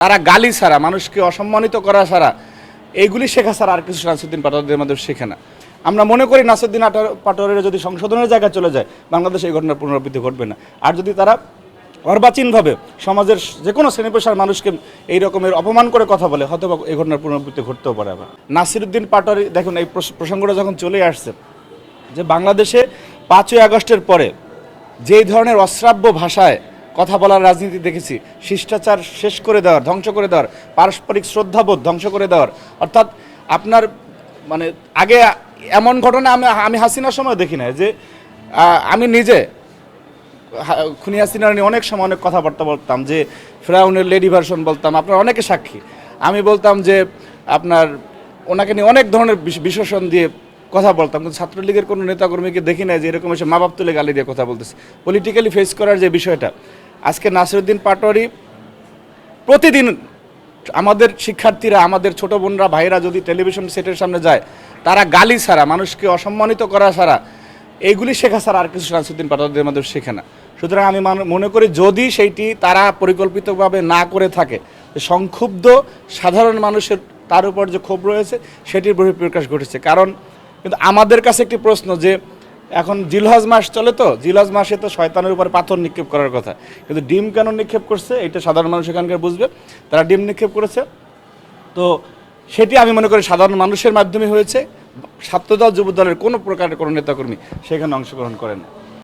তারা গালি ছাড়া, মানুষকে অসম্মানিত করা ছাড়া, এইগুলি শেখা ছাড়া আর কিছু নাসিরুদ্দিন পাটোয়ারিদের মাধ্যমে শেখে না। আমরা মনে করি নাসিরুদ্দিন পাটোয়ারিরা যদি সংশোধনের জায়গায় চলে যায়, বাংলাদেশে এই ঘটনার পুনরাবৃত্তি ঘটবে না। আর যদি তারা অর্বাচীনভাবে সমাজের যে কোনো শ্রেণী পেশার মানুষকে এই রকমের অপমান করে কথা বলে, হয়তো এই ঘটনার পুনরাবৃত্তি ঘটতেও পারে। আবার নাসিরুদ্দিন পাটোয়ারি, দেখুন এই প্রসঙ্গটা যখন চলে আসছে যে বাংলাদেশে 5ই আগস্টের পরে যেই ধরনের অশ্রাব্য ভাষায় কথা বলার রাজনীতি দেখেছি, শিষ্টাচার শেষ করে দেওয়ার, ধ্বংস করে দেওয়ার, পারস্পরিক শ্রদ্ধাবোধ ধ্বংস করে দেওয়ার, অর্থাৎ আপনার মানে আগে এমন ঘটনা আমি হাসিনার সময় দেখি না। যে আমি নিজে খুনি হাসিনার নিয়ে অনেক সময় অনেক কথাবার্তা বলতাম, যে ফেরাউনের লেডি ভার্সন বলতাম, আপনার অনেকে সাক্ষী। আমি বলতাম যে আপনার ওনাকে নিয়ে অনেক ধরনের বিশেষণ দিয়ে কথা বলতাম, কিন্তু ছাত্রলীগের কোনো নেতাকর্মীকে দেখি না যে এরকম এসে মা বাপ তুলে গালি দিয়ে কথা বলতেছে। পলিটিক্যালি ফেস করার যে বিষয়টা, আজকে নাসিরুদ্দিন পাটোয়ারি প্রতিদিন আমাদের শিক্ষার্থীরা, আমাদের ছোটো বোনরা, ভাইরা যদি টেলিভিশন সেটের সামনে যায়, তারা গালি ছাড়া, মানুষকে অসম্মানিত করা ছাড়া, এইগুলি শেখা ছাড়া আর কিছু নাসিরুদ্দিন পাটোয়ারিদের মাধ্যমে শেখে না। সুতরাং আমি মনে করি যদি সেইটি তারা পরিকল্পিতভাবে না করে থাকে, সংক্ষুব্ধ সাধারণ মানুষের তার উপর যে ক্ষোভ রয়েছে সেটির বহিঃপ্রকাশ ঘটেছে। কারণ কিন্তু আমাদের কাছে একটি প্রশ্ন, যে এখন জিলহজ মাস চলে, তো জিলহজ মাসে তো শয়তানের উপর পাথর নিক্ষেপ করার কথা, কিন্তু ডিম কেন নিক্ষেপ করছে এটা সাধারণ মানুষ এখানকার বুঝবে। তারা ডিম নিক্ষেপ করেছে, তো সেটি আমি মনে করি সাধারণ মানুষের মাধ্যমে হয়েছে। ছাত্রদল, যুবদলের কোনো প্রকারের কোনো নেতাকর্মী সেখানে অংশগ্রহণ করেন না।